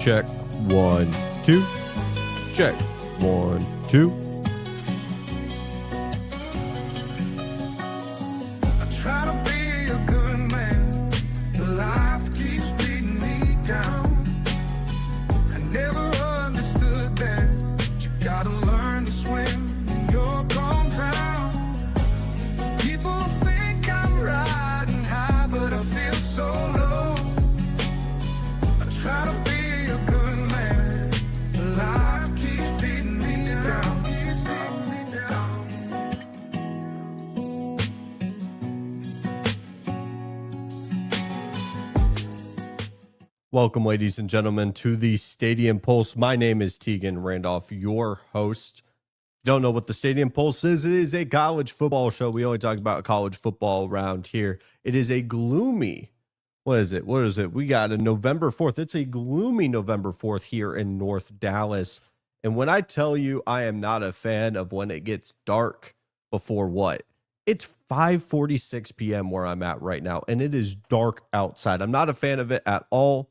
Check 1, 2. Check 1, 2. I try to be a good man, but life keeps beating me down. I never understood that you gotta learn to swim and you're gonna drown. People think I'm riding high, but I feel so low. I try to be a good man, but life keeps beating me down. Welcome, ladies and gentlemen, to the Stadium Pulse. My name is Tegan Randolph, your host. If you don't know what the Stadium Pulse is, it is a college football show. We only talk about college football around here. It is a gloomy, what is it? We got a November 4th. It's a gloomy November 4th here in North Dallas. And when I tell you I am not a fan of when it gets dark before what? It's 5:46 p.m. where I'm at right now, and it is dark outside. I'm not a fan of it at all.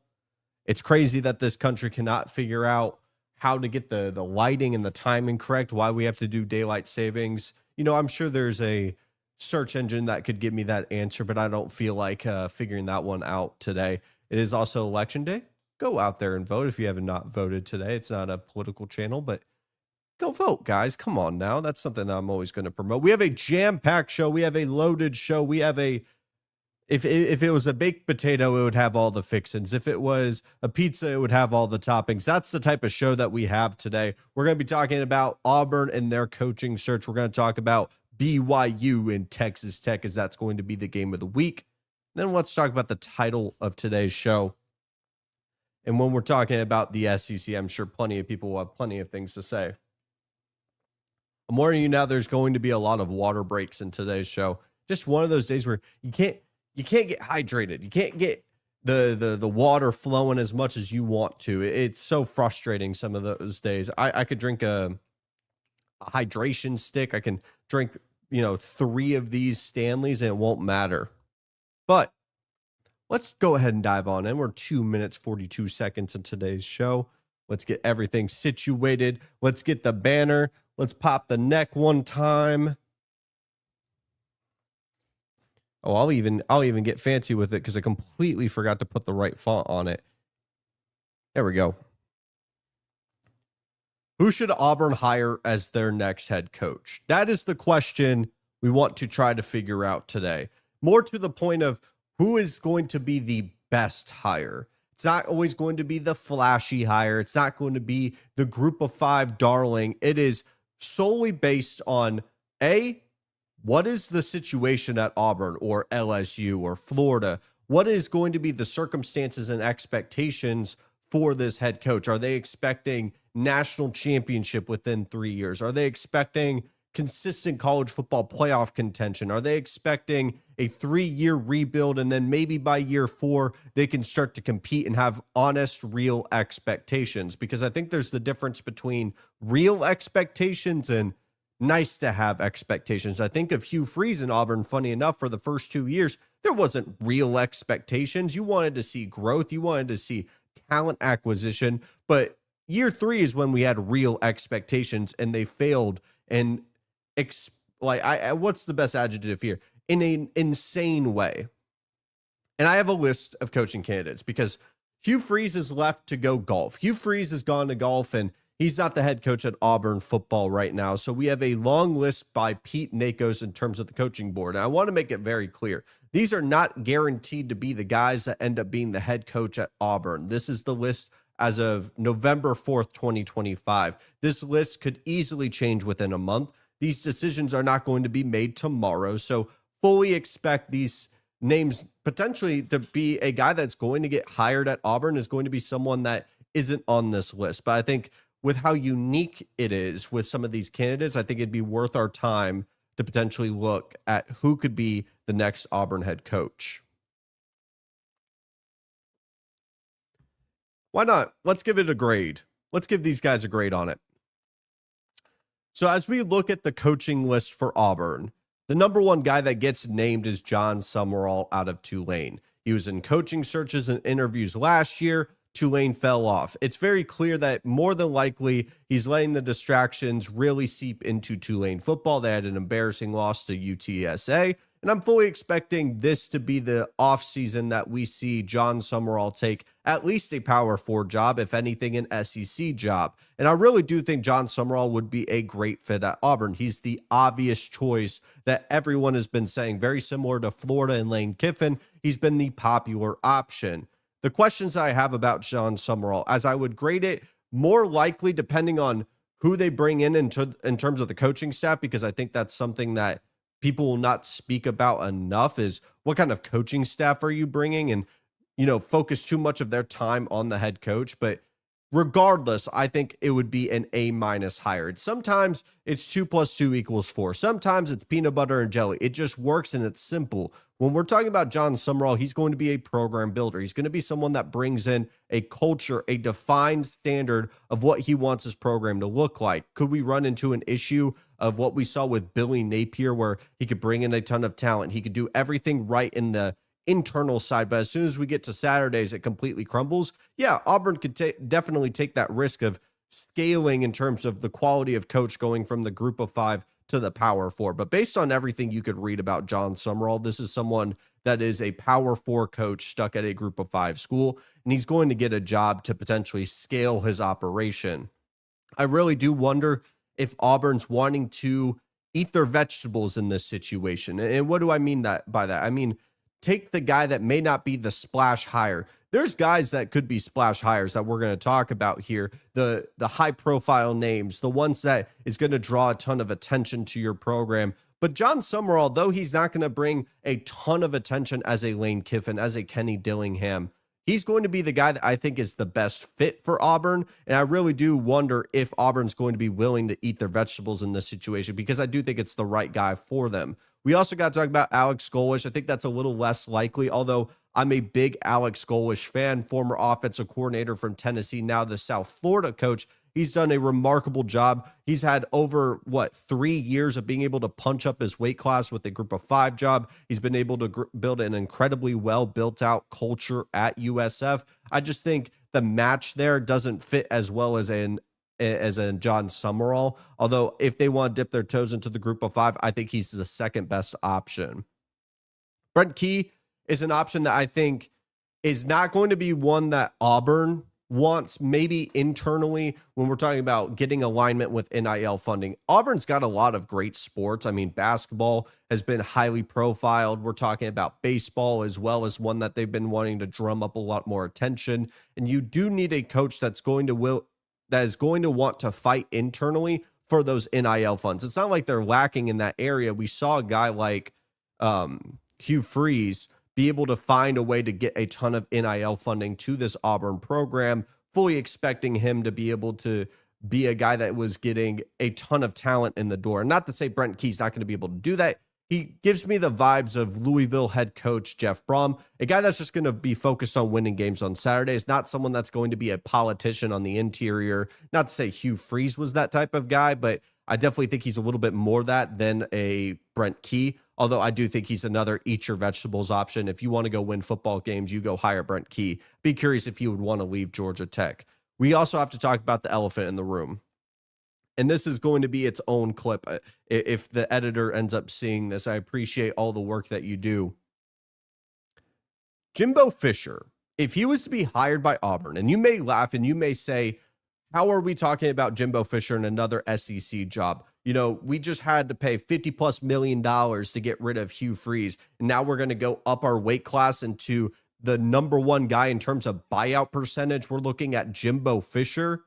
It's crazy that this country cannot figure out how to get the lighting and the timing correct, why we have to do daylight savings. You know, I'm sure there's a search engine that could give me that answer, but I don't feel like figuring that one out today. It is also election day. Go out there and vote if you have not voted today. It's not a political channel, but go vote, guys. Come on now. That's something that I'm always going to promote. We have a jam-packed show. We have a loaded show. We have a If it was a baked potato, it would have all the fixins. If it was a pizza, it would have all the toppings. That's the type of show that we have today. We're going to be talking about Auburn and their coaching search. We're going to talk about BYU and Texas Tech, as that's going to be the game of the week. Then let's talk about the title of today's show. And when we're talking about the SEC, I'm sure plenty of people will have plenty of things to say. I'm warning you now, there's going to be a lot of water breaks in today's show. Just one of those days where you can't get hydrated. You can't get the water flowing as much as you want to. It's so frustrating some of those days. I could drink a hydration stick. I can drink, 3 of these Stanleys and it won't matter. But let's go ahead and dive on in. We're 2 minutes, 42 seconds in today's show. Let's get everything situated. Let's get the banner. Let's pop the neck one time. Oh, I'll even get fancy with it because I completely forgot to put the right font on it. There we go. Who should Auburn hire as their next head coach? That is the question we want to try to figure out today. More to the point of who is going to be the best hire. It's not always going to be the flashy hire. It's not going to be the group of 5 darling. It is solely based on what is the situation at Auburn or LSU or Florida? What is going to be the circumstances and expectations for this head coach? Are they expecting national championship within 3 years? Are they expecting consistent college football playoff contention? Are they expecting a 3-year rebuild and then maybe by year 4 they can start to compete and have honest, real expectations? Because I think there's the difference between real expectations and nice to have expectations. I think of Hugh Freeze in Auburn, funny enough, for the first 2 years, there wasn't real expectations. You wanted to see growth. You wanted to see talent acquisition. But year 3 is when we had real expectations and they failed. And what's the best adjective here? In an insane way. And I have a list of coaching candidates because Hugh Freeze is left to go golf. Hugh Freeze has gone to golf and he's not the head coach at Auburn football right now. So we have a long list by Pete Nakos in terms of the coaching board. And I want to make it very clear. These are not guaranteed to be the guys that end up being the head coach at Auburn. This is the list as of November 4th, 2025. This list could easily change within a month. These decisions are not going to be made tomorrow. So fully expect these names potentially to be a guy that's going to get hired at Auburn is going to be someone that isn't on this list. But I think with how unique it is with some of these candidates, I think it'd be worth our time to potentially look at who could be the next Auburn head coach. Why not? Let's give it a grade. Let's give these guys a grade on it. So as we look at the coaching list for Auburn, the number one guy that gets named is John Summerall out of Tulane. He was in coaching searches and interviews last year. Tulane fell off. It's very clear that more than likely he's letting the distractions really seep into Tulane football. They had an embarrassing loss to UTSA, and I'm fully expecting this to be the offseason that we see John Summerall take at least a Power 4 job, if anything, an SEC job. And I really do think John Summerall would be a great fit at Auburn. He's the obvious choice that everyone has been saying, very similar to Florida and Lane Kiffin. He's been the popular option. The questions I have about John Summerall, as I would grade it, more likely depending on who they bring in terms of the coaching staff, because I think that's something that people will not speak about enough, is what kind of coaching staff are you bringing, and, focus too much of their time on the head coach. But regardless, I think it would be an A- hire. Sometimes it's 2 + 2 = 4. Sometimes it's peanut butter and jelly. It just works and it's simple. When we're talking about John Summerall, he's going to be a program builder. He's going to be someone that brings in a culture, a defined standard of what he wants his program to look like. Could we run into an issue of what we saw with Billy Napier, where he could bring in a ton of talent? He could do everything right in the internal side, but as soon as we get to Saturdays, it completely crumbles. Yeah, Auburn could definitely take that risk of scaling in terms of the quality of coach going from the group of 5 to the Power 4. But based on everything you could read about John Summerall, this is someone that is a Power 4 coach stuck at a group of 5 school, and he's going to get a job to potentially scale his operation. I really do wonder if Auburn's wanting to eat their vegetables in this situation. And what do I mean by that? I mean, take the guy that may not be the splash hire. There's guys that could be splash hires that we're going to talk about here, the high profile names, the ones that is going to draw a ton of attention to your program. But John Summerall, though he's not going to bring a ton of attention as a Lane Kiffin, as a Kenny Dillingham, he's going to be the guy that I think is the best fit for Auburn. And I really do wonder if Auburn's going to be willing to eat their vegetables in this situation, because I do think it's the right guy for them. We also got to talk about Alex Golesh. I think that's a little less likely, although I'm a big Alex Golesh fan, former offensive coordinator from Tennessee, now the South Florida coach. He's done a remarkable job. He's had over, 3 years of being able to punch up his weight class with a group of 5 job. He's been able to build an incredibly well built out culture at USF. I just think the match there doesn't fit as well as a John Summerall. Although if they want to dip their toes into the group of 5, I think he's the second best option. Brent Key is an option that I think is not going to be one that Auburn wants, maybe internally, when we're talking about getting alignment with NIL funding. Auburn's got a lot of great sports. I mean, basketball has been highly profiled. We're talking about baseball as well as one that they've been wanting to drum up a lot more attention. And you do need a coach that is going to want to fight internally for those NIL funds. It's not like they're lacking in that area. We saw a guy like Hugh Freeze be able to find a way to get a ton of NIL funding to this Auburn program, fully expecting him to be able to be a guy that was getting a ton of talent in the door. Not to say Brent Key's not going to be able to do that. He gives me the vibes of Louisville head coach Jeff Brom, a guy that's just going to be focused on winning games on Saturdays, not someone that's going to be a politician on the interior. Not to say Hugh Freeze was that type of guy, but I definitely think he's a little bit more that than a Brent Key, although I do think he's another eat your vegetables option. If you want to go win football games, you go hire Brent Key. Be curious if he would want to leave Georgia Tech. We also have to talk about the elephant in the room. And this is going to be its own clip. If the editor ends up seeing this, I appreciate all the work that you do. Jimbo Fisher, if he was to be hired by Auburn, and you may laugh and you may say, how are we talking about Jimbo Fisher in another SEC job? We just had to pay $50+ million to get rid of Hugh Freeze. And now we're going to go up our weight class into the number one guy in terms of buyout percentage. We're looking at Jimbo Fisher.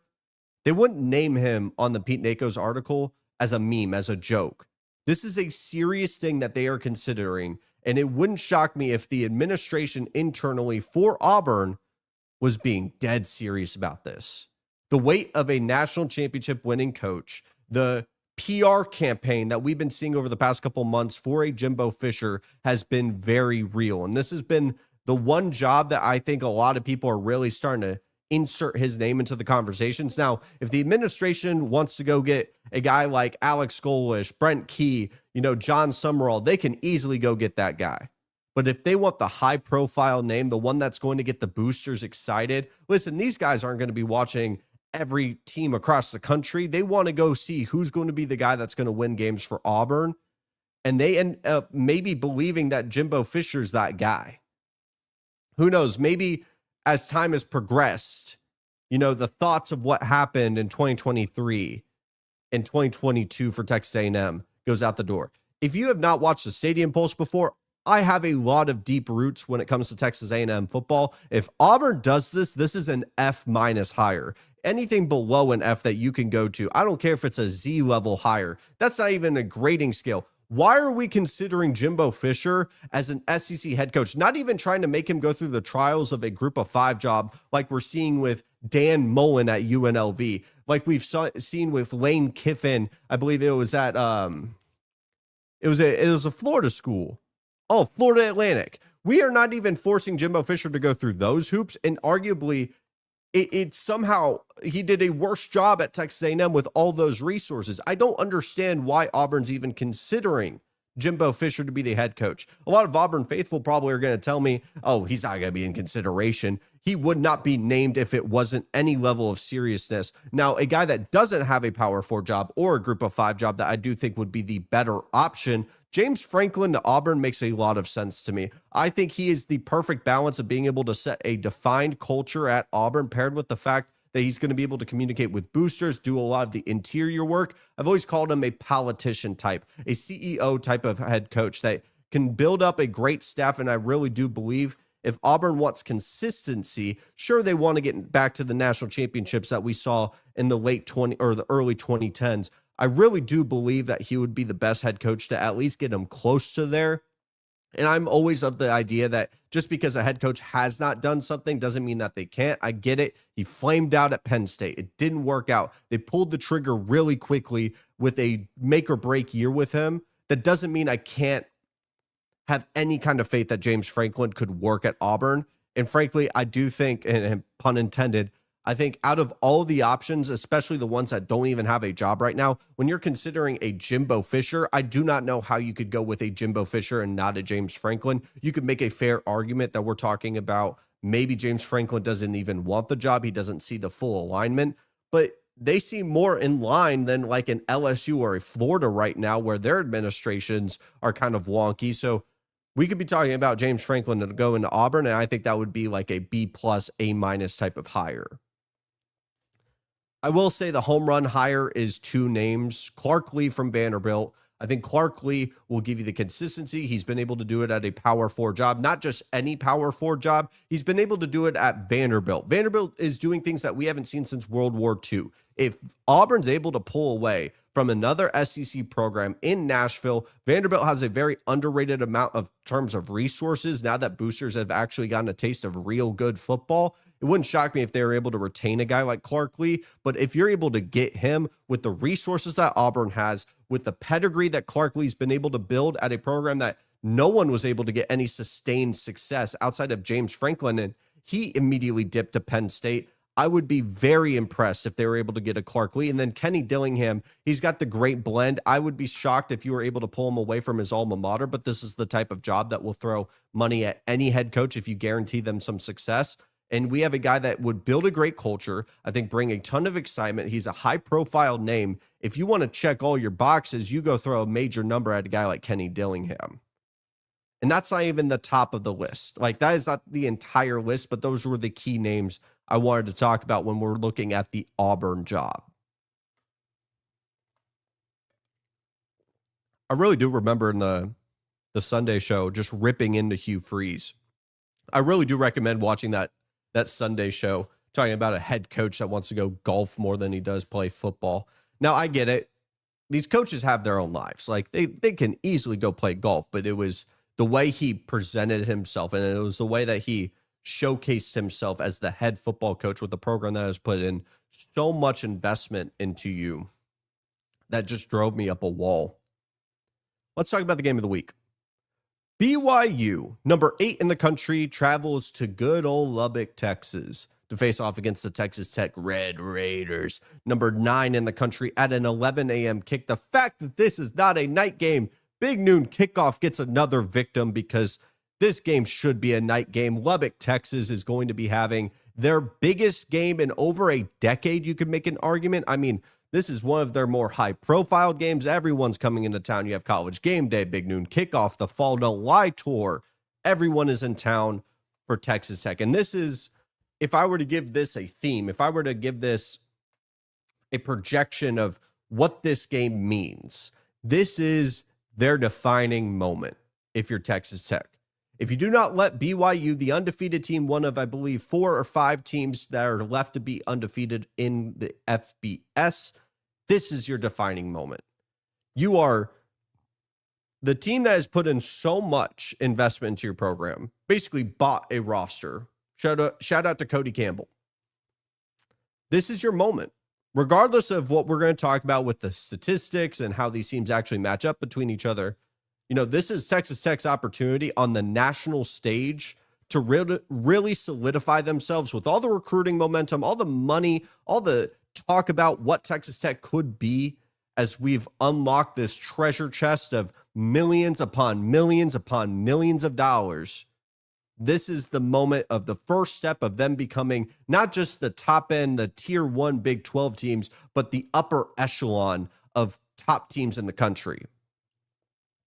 They wouldn't name him on the Pete Nako's article as a meme, as a joke. This is a serious thing that they are considering, and it wouldn't shock me if the administration internally for Auburn was being dead serious about this. The weight of a national championship winning coach, the PR campaign that we've been seeing over the past couple months for a Jimbo Fisher has been very real. And this has been the one job that I think a lot of people are really starting to insert his name into the conversations. Now, if the administration wants to go get a guy like Alex Golesh, Brent Key, John Summerall, they can easily go get that guy. But if they want the high profile name, the one that's going to get the boosters excited, listen, these guys aren't going to be watching every team across the country. They want to go see who's going to be the guy that's going to win games for Auburn. And they end up maybe believing that Jimbo Fisher's that guy. Who knows? Maybe as time has progressed, the thoughts of what happened in 2023 and 2022 for Texas A&M goes out the door. If you have not watched the Stadium Pulse before, I have a lot of deep roots when it comes to Texas A&M football. If Auburn does this, this is an F- higher. Anything below an F that you can go to, I don't care if it's a Z level higher. That's not even a grading scale. Why are we considering Jimbo Fisher as an SEC head coach? Not even trying to make him go through the trials of a group of 5 job like we're seeing with Dan Mullen at UNLV, like we've seen with Lane Kiffin. I believe it was at it was a Florida school. Oh, Florida Atlantic. We are not even forcing Jimbo Fisher to go through those hoops, and arguably it somehow he did a worse job at Texas A&M with all those resources. I don't understand why Auburn's even considering Jimbo Fisher to be the head coach. A lot of Auburn faithful probably are going to tell me, oh, he's not going to be in consideration. He would not be named if it wasn't any level of seriousness. Now, a guy that doesn't have a Power 4 job or a Group of 5 job that I do think would be the better option, James Franklin to Auburn makes a lot of sense to me. I think he is the perfect balance of being able to set a defined culture at Auburn, paired with the fact that he's going to be able to communicate with boosters, do a lot of the interior work. I've always called him a politician type, a CEO type of head coach that can build up a great staff. And I really do believe if Auburn wants consistency, sure, they want to get back to the national championships that we saw in the late 20 or the early 2010s. I really do believe that he would be the best head coach to at least get him close to there. And I'm always of the idea that just because a head coach has not done something doesn't mean that they can't. I get it. He flamed out at Penn State. It didn't work out. They pulled the trigger really quickly with a make or break year with him. That doesn't mean I can't have any kind of faith that James Franklin could work at Auburn. And frankly, I do think, and pun intended, I think out of all the options, especially the ones that don't even have a job right now, when you're considering a Jimbo Fisher, I do not know how you could go with a Jimbo Fisher and not a James Franklin. You could make a fair argument that we're talking about maybe James Franklin doesn't even want the job. He doesn't see the full alignment, but they seem more in line than like an LSU or a Florida right now where their administrations are kind of wonky. So we could be talking about James Franklin to go into Auburn, and I think that would be like a B+, A- type of hire. I will say the home run hire is 2 names. Clark Lee from Vanderbilt. I think Clark Lee will give you the consistency. He's been able to do it at a Power 4 job, not just any Power 4 job. He's been able to do it at Vanderbilt. Vanderbilt is doing things that we haven't seen since World War II. If Auburn's able to pull away from another SEC program in Nashville, Vanderbilt has a very underrated amount of terms of resources now that boosters have actually gotten a taste of real good football. It wouldn't shock me if they were able to retain a guy like Clark Lee, but if you're able to get him with the resources that Auburn has, with the pedigree that Clark Lee's been able to build at a program that no one was able to get any sustained success outside of James Franklin, and he immediately dipped to Penn State, I would be very impressed if they were able to get a Clark Lee. And then Kenny Dillingham, he's got the great blend. I would be shocked if you were able to pull him away from his alma mater, but this is the type of job that will throw money at any head coach if you guarantee them some success. And we have a guy that would build a great culture, I think bring a ton of excitement. He's a high-profile name. If you want to check all your boxes, you go throw a major number at a guy like Kenny Dillingham. And that's not even the top of the list. Like, that is not the entire list, but those were the key names I wanted to talk about when we're looking at the Auburn job. I really do remember in the Sunday show just ripping into Hugh Freeze. I really do recommend watching that Sunday show, talking about a head coach that wants to go golf more than he does play football. Now, I get it. These coaches have their own lives. Like, they can easily go play golf, but it was the way he presented himself, and it was the way that he showcased himself as the head football coach with the program that has put in so much investment into you that just drove me up a wall. Let's talk about the game of the week. BYU, number 8 in the country, travels to good old Lubbock, Texas to face off against the Texas Tech Red Raiders, number 9 in the country, at an 11 a.m. kick. The fact that this is not a night game, big noon kickoff, gets another victim because This game should be a night game. Lubbock, Texas is going to be having their biggest game in over a decade. You could make an argument. I mean, this is one of their more high-profile games. Everyone's coming into town. You have College Game Day, Big Noon Kickoff, the Fall Don't Lie Tour. Everyone is in town for Texas Tech. And this is, if I were to give this a theme, if I were to give this a projection of what this game means, this is their defining moment if you're Texas Tech. If you do not let BYU, the undefeated team, one of, I believe, 4 or 5 teams that are left to be undefeated in the FBS, this is your defining moment. You are the team that has put in so much investment into your program, basically bought a roster. Shout out to Cody Campbell. This is your moment. Regardless of what we're going to talk about with the statistics and how these teams actually match up between each other, you know, this is Texas Tech's opportunity on the national stage to really solidify themselves with all the recruiting momentum, all the money, all the talk about what Texas Tech could be as we've unlocked this treasure chest of millions upon millions upon millions of dollars. This is the moment of the first step of them becoming not just the top end, the tier 1 Big 12 teams, but the upper echelon of top teams in the country.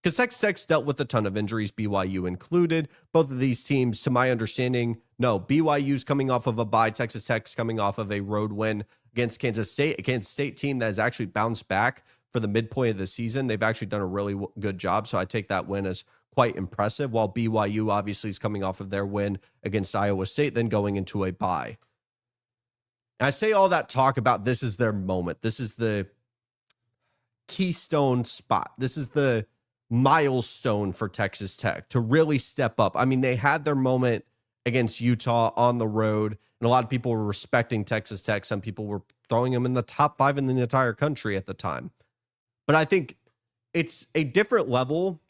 Because Texas Tech's dealt with a ton of injuries, BYU included. Both of these teams, to my understanding, no, BYU's coming off of a bye. Texas Tech's coming off of a road win against Kansas State, a Kansas State team that has actually bounced back for the midpoint of the season. They've actually done a really good job, so I take that win as quite impressive, while BYU obviously is coming off of their win against Iowa State, then going into a bye. And I say all that talk about this is their moment. This is the keystone spot. This is the milestone for Texas Tech to really step up. I mean, they had their moment against Utah on the road, and a lot of people were respecting Texas Tech. Some people were throwing them in the top 5 in the entire country at the time. But I think it's a different level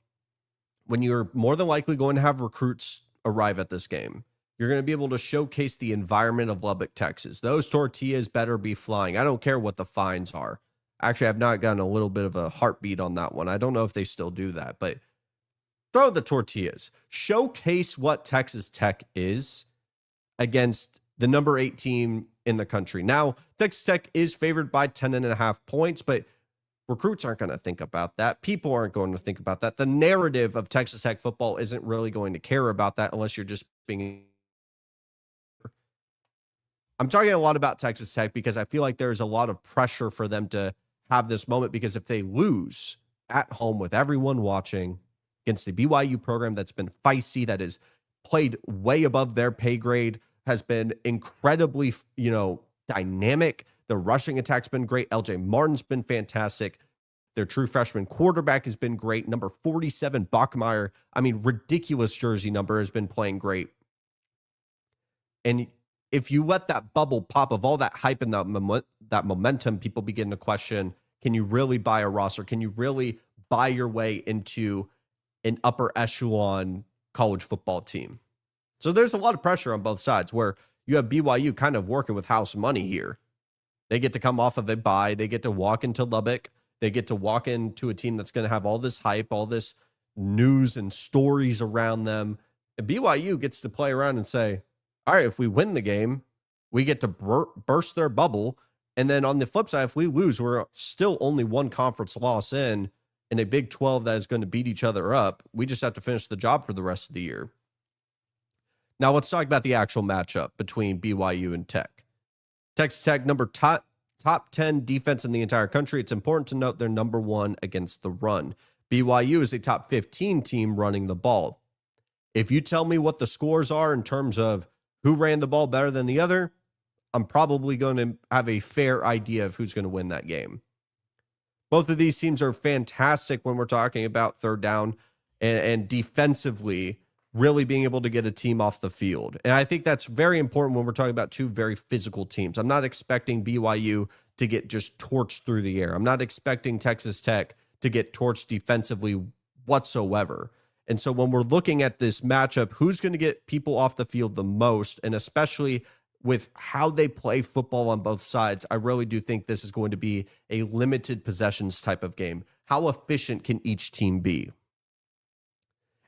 when you're more than likely going to have recruits arrive at this game. You're going to be able to showcase the environment of Lubbock, Texas. Those tortillas better be flying. I don't care what the fines are. Actually, I've not gotten a little bit of a heartbeat on that one. I don't know if they still do that, but throw the tortillas. Showcase what Texas Tech is against the number 8 team in the country. Now, Texas Tech is favored by 10.5 points, but recruits aren't going to think about that. People aren't going to think about that. The narrative of Texas Tech football isn't really going to care about that unless you're just being... I'm talking a lot about Texas Tech because I feel like there's a lot of pressure for them to have this moment, because if they lose at home with everyone watching against a BYU program that's been feisty, that has played way above their pay grade, has been incredibly, dynamic. The rushing attack's been great. LJ Martin's been fantastic. Their true freshman quarterback has been great. Number 47, Bachmeier, ridiculous jersey number, has been playing great. And if you let that bubble pop of all that hype and that momentum, people begin to question, can you really buy a roster? Can you really buy your way into an upper echelon college football team? So there's a lot of pressure on both sides, where you have BYU kind of working with house money here. They get to come off of a bye. They get to walk into Lubbock. They get to walk into a team that's going to have all this hype, all this news and stories around them. And BYU gets to play around and say, all right, if we win the game, we get to burst their bubble. And then on the flip side, if we lose, we're still only one conference loss in a Big 12 that is going to beat each other up. We just have to finish the job for the rest of the year. Now let's talk about the actual matchup between BYU and Tech. Texas Tech, top 10 defense in the entire country. It's important to note they're number 1 against the run. BYU is a top 15 team running the ball. If you tell me what the scores are in terms of who ran the ball better than the other, I'm probably going to have a fair idea of who's going to win that game. Both of these teams are fantastic when we're talking about third down and defensively really being able to get a team off the field. And I think that's very important when we're talking about two very physical teams. I'm not expecting BYU to get just torched through the air. I'm not expecting Texas Tech to get torched defensively whatsoever. And so when we're looking at this matchup, who's going to get people off the field the most, and especially with how they play football on both sides, I really do think this is going to be a limited possessions type of game. How efficient can each team be?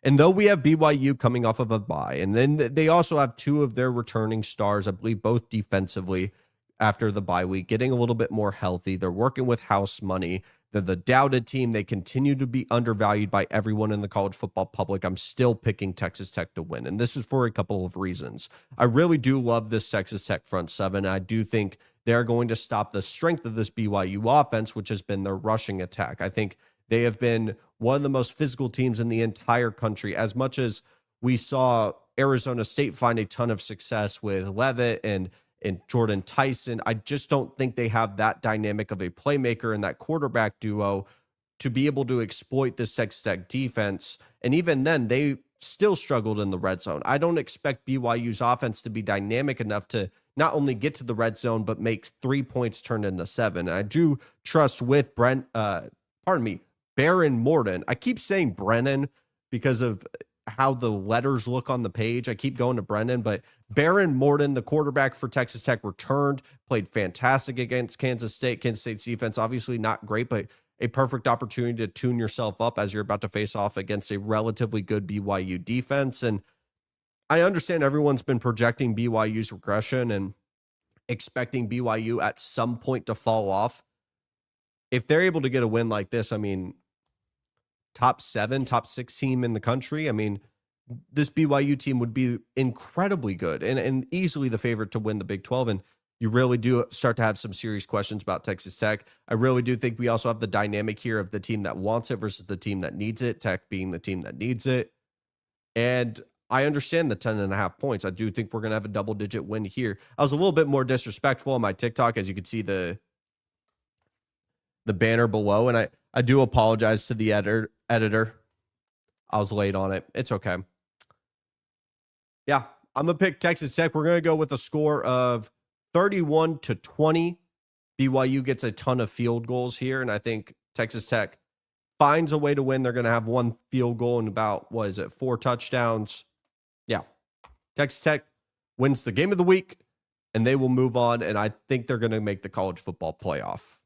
And though we have BYU coming off of a bye, and then they also have two of their returning stars, I believe both defensively after the bye week, getting a little bit more healthy. They're working with house money. They're the doubted team. They continue to be undervalued by everyone in the college football public. I'm still picking Texas Tech to win, and this is for a couple of reasons. I really do love this Texas Tech front seven. I do think they're going to stop the strength of this BYU offense, which has been their rushing attack. I think they have been one of the most physical teams in the entire country. As much as we saw Arizona State find a ton of success with Levitt and Jordan Tyson, I just don't think they have that dynamic of a playmaker and that quarterback duo to be able to exploit this Texas Tech defense. And even then, they still struggled in the red zone. I don't expect BYU's offense to be dynamic enough to not only get to the red zone, but make 3 points turn into 7. I do trust with Baron Morton. I keep saying Brennan because of how the letters look on the page. I keep going to Brennan, but Baron Morton, the quarterback for Texas Tech, returned, played fantastic against Kansas State. Kansas State's defense, obviously not great, but a perfect opportunity to tune yourself up as you're about to face off against a relatively good BYU defense. And I understand everyone's been projecting BYU's regression and expecting BYU at some point to fall off. If they're able to get a win like this, I mean, top 7, top 6 team in the country. I mean, this BYU team would be incredibly good and easily the favorite to win the Big 12. And you really do start to have some serious questions about Texas Tech. I really do think we also have the dynamic here of the team that wants it versus the team that needs it, Tech being the team that needs it. And I understand the 10.5 points. I do think we're going to have a double-digit win here. I was a little bit more disrespectful on my TikTok, as you can see the banner below, and I do apologize to the editor. I was late on it. It's okay. Yeah, I'm going to pick Texas Tech. We're going to go with a score of 31-20. BYU gets a ton of field goals here, and I think Texas Tech finds a way to win. They're going to have one field goal and about, 4 touchdowns. Yeah, Texas Tech wins the game of the week, and they will move on, and I think they're going to make the college football playoff.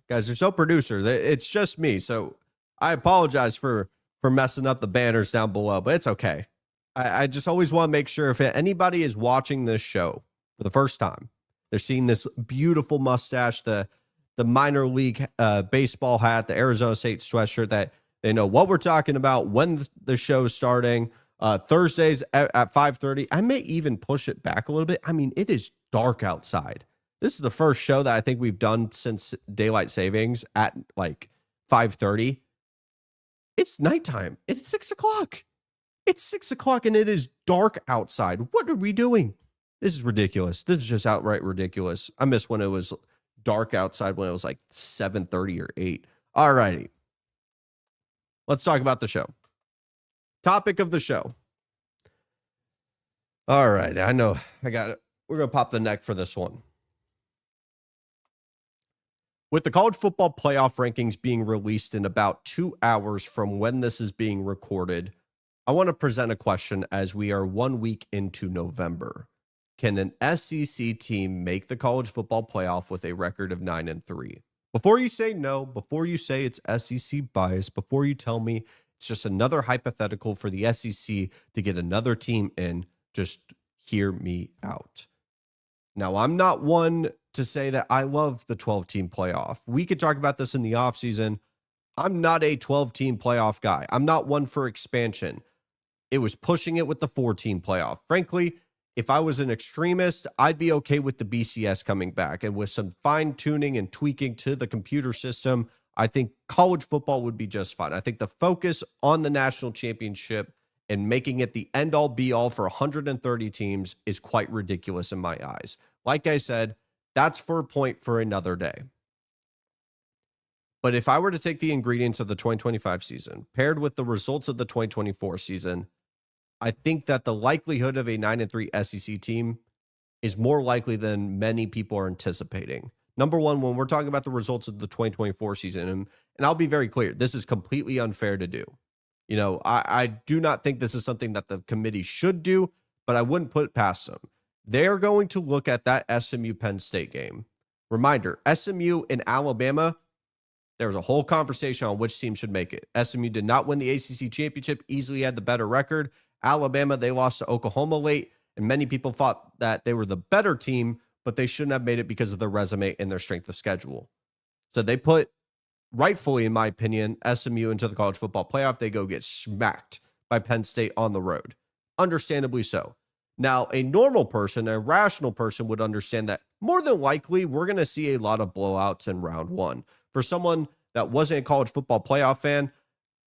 Guys, there's no producer. It's just me. So I apologize for messing up the banners down below, but it's okay. I just always want to make sure if anybody is watching this show for the first time, they're seeing this beautiful mustache, the minor league baseball hat, the Arizona State sweatshirt, that they know what we're talking about, when the show is starting. Thursdays at 5:30. I may even push it back a little bit. I mean, it is dark outside. This is the first show that I think we've done since daylight savings at like 5:30. It's nighttime. It's 6 o'clock. It's 6 o'clock and it is dark outside. What are we doing? This is ridiculous. This is just outright ridiculous. I miss when it was dark outside, when it was like 7:30 or 8. All righty. Let's talk about the show. Topic of the show. All right. I know I got it. We're going to pop the neck for this one. With the college football playoff rankings being released in about 2 hours from when this is being recorded, I want to present a question as we are 1 week into November. Can an SEC team make the college football playoff with a record of 9-3? Before you say no, before you say it's SEC bias, before you tell me it's just another hypothetical for the SEC to get another team in, just hear me out. Now, I'm not one to say that I love the 12-team playoff. We could talk about this in the offseason. I'm not a 12-team playoff guy. I'm not one for expansion. It was pushing it with the 4-team playoff. Frankly, if I was an extremist, I'd be okay with the BCS coming back. And with some fine-tuning and tweaking to the computer system, I think college football would be just fine. I think the focus on the national championship and making it the end-all be-all for 130 teams is quite ridiculous in my eyes. Like I said, that's for a point for another day. But if I were to take the ingredients of the 2025 season, paired with the results of the 2024 season, I think that the likelihood of a 9-3 SEC team is more likely than many people are anticipating. Number one, when we're talking about the results of the 2024 season, and I'll be very clear, this is completely unfair to do. You know, I do not think this is something that the committee should do, but I wouldn't put it past them. They're going to look at that SMU Penn State game. Reminder, SMU and Alabama, There was a whole conversation on which team should make it. SMU did not win the ACC championship, easily had the better record. Alabama, they lost to Oklahoma late, and many people thought that they were the better team, but they shouldn't have made it because of their resume and their strength of schedule. So they put, rightfully, in my opinion, SMU into the college football playoff. They go get smacked by Penn State on the road. Understandably so. Now, a normal person, a rational person would understand that more than likely we're going to see a lot of blowouts in round one. For someone that wasn't a college football playoff fan,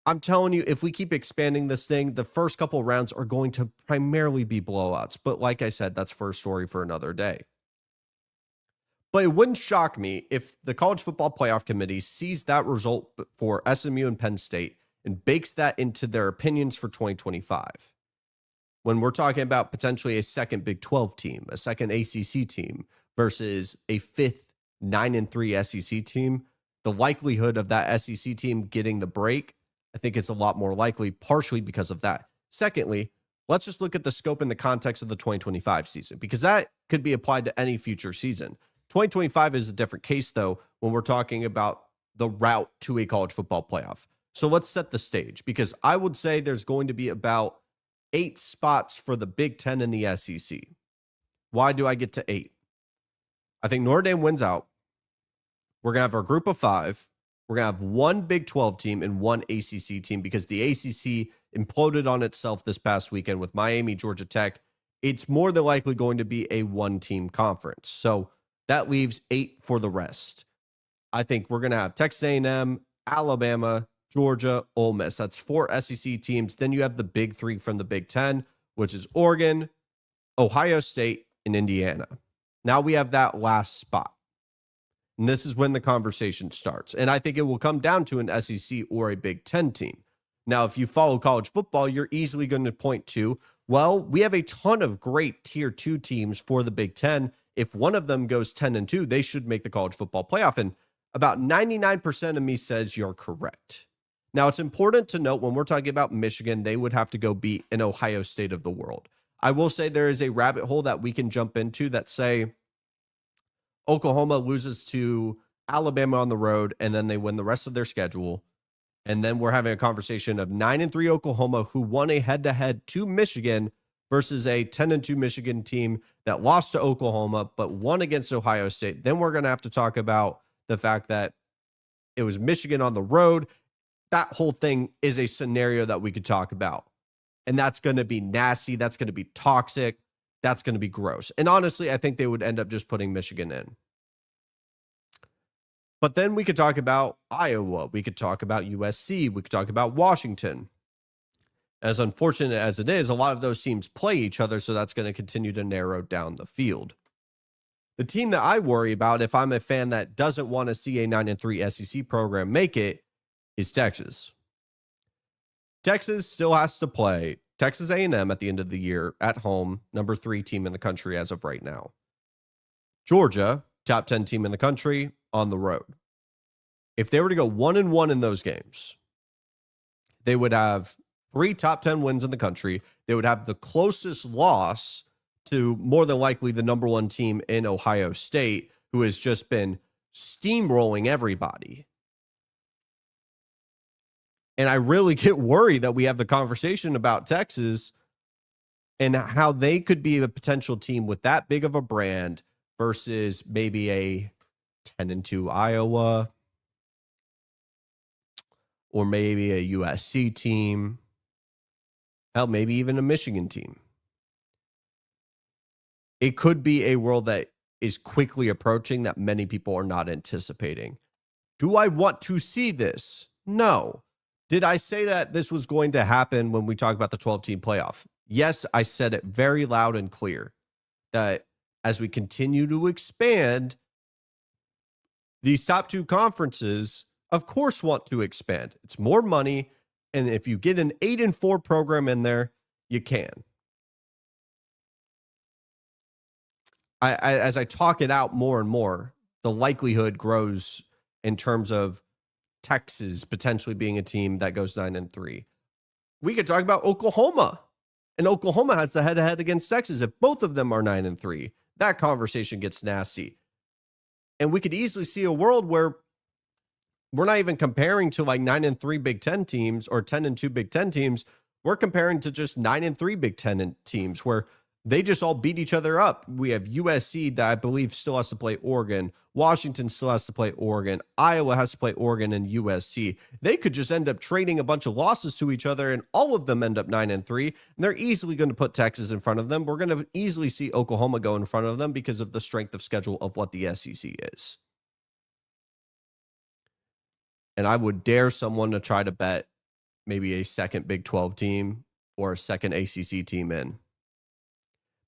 I'm telling you, if we keep expanding this thing, the first couple of rounds are going to primarily be blowouts. But like I said, that's for a story for another day. But it wouldn't shock me if the College Football Playoff Committee sees that result for SMU and Penn State and bakes that into their opinions for 2025. When we're talking about potentially a second Big 12 team, a second ACC team versus a fifth 9-3 SEC team, the likelihood of that SEC team getting the break, I think it's a lot more likely, partially because of that. Secondly, let's just look at the scope and the context of the 2025 season, because that could be applied to any future season. 2025 is a different case, though, when we're talking about the route to a college football playoff. So let's set the stage, because I would say there's going to be about 8 spots for the Big Ten and the SEC. Why do I get to 8? I think Notre Dame wins out. We're going to have our group of 5. We're going to have one Big 12 team and one ACC team, because the ACC imploded on itself this past weekend with Miami, Georgia Tech. It's more than likely going to be a one-team conference. So that leaves 8 for the rest. I think we're going to have Texas A&M, Alabama, Georgia, Ole Miss. That's 4 SEC teams. Then you have the big 3 from the Big Ten, which is Oregon, Ohio State, and Indiana. Now we have that last spot. And this is when the conversation starts. And I think it will come down to an SEC or a Big Ten team. Now, if you follow college football, you're easily going to point to, well, we have a ton of great tier 2 teams for the Big Ten. If one of them goes 10-2, they should make the college football playoff. And about 99% of me says you're correct. Now, it's important to note when we're talking about Michigan, they would have to go beat an Ohio State of the world. I will say there is a rabbit hole that we can jump into that say Oklahoma loses to Alabama on the road, and then they win the rest of their schedule. And then we're having a conversation of 9-3 Oklahoma, who won a head-to-head to Michigan, versus a 10-2 Michigan team that lost to Oklahoma, but won against Ohio State. Then we're going to have to talk about the fact that it was Michigan on the road. That whole thing is a scenario that we could talk about. And that's going to be nasty. That's going to be toxic. That's going to be gross. And honestly, I think they would end up just putting Michigan in. But then we could talk about Iowa. We could talk about USC. We could talk about Washington. As unfortunate as it is, a lot of those teams play each other, so that's going to continue to narrow down the field. The team that I worry about, if I'm a fan that doesn't want to see a 9-3 SEC program make it, is Texas. Texas still has to play Texas A&M at the end of the year at home, number 3 team in the country as of right now. Georgia, top 10 team in the country, on the road. If they were to go 1-1 in those games, they would have 3 top 10 wins in the country. They would have the closest loss to more than likely the number 1 team in Ohio State, who has just been steamrolling everybody. And I really get worried that we have the conversation about Texas and how they could be a potential team with that big of a brand versus maybe a 10-2 Iowa or maybe a USC team. Hell, maybe even a Michigan team. It could be a world that is quickly approaching that many people are not anticipating. Do I want to see this? No. Did I say that this was going to happen when we talk about the 12-team playoff? Yes, I said it very loud and clear that as we continue to expand, these top 2 conferences, of course, want to expand. It's more money, and if you get an 8-4 program in there, you can. As I talk it out more and more, the likelihood grows in terms of Texas potentially being a team that goes 9-3. We could talk about Oklahoma, and Oklahoma has the head-to-head against Texas. If both of them are 9-3, that conversation gets nasty. And we could easily see a world where we're not even comparing to like 9-3 Big Ten teams or 10-2 Big Ten teams. We're comparing to just 9-3 Big Ten teams where they just all beat each other up. We have USC that I believe still has to play Oregon. Washington still has to play Oregon. Iowa has to play Oregon and USC. They could just end up trading a bunch of losses to each other, and all of them end up 9-3. And they're easily going to put Texas in front of them. We're going to easily see Oklahoma go in front of them because of the strength of schedule of what the SEC is. And I would dare someone to try to bet maybe a second Big 12 team or a second ACC team in.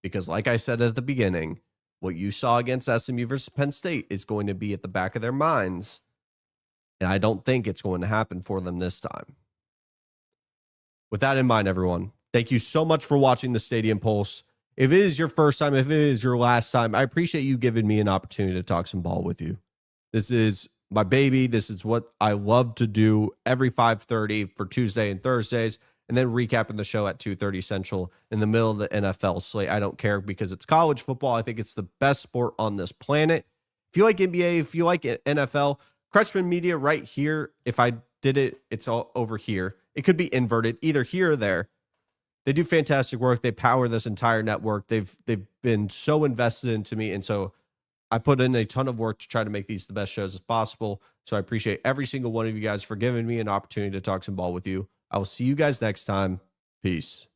Because like I said at the beginning, what you saw against SMU versus Penn State is going to be at the back of their minds. And I don't think it's going to happen for them this time. With that in mind, everyone, thank you so much for watching the Stadium Pulse. If it is your first time, if it is your last time, I appreciate you giving me an opportunity to talk some ball with you. This is my baby. This is what I love to do every 5:30 for Tuesday and Thursdays, and then recapping the show at 2:30 Central in the middle of the NFL slate. I don't care because it's college football. I think it's the best sport on this planet. If you like NBA, if you like NFL, Crutchman Media right here. If I did it, it's all over here. It could be inverted, either here or there. They do fantastic work. They power this entire network. They've been so invested into me, and so I put in a ton of work to try to make these the best shows as possible. So I appreciate every single one of you guys for giving me an opportunity to talk some ball with you. I will see you guys next time. Peace.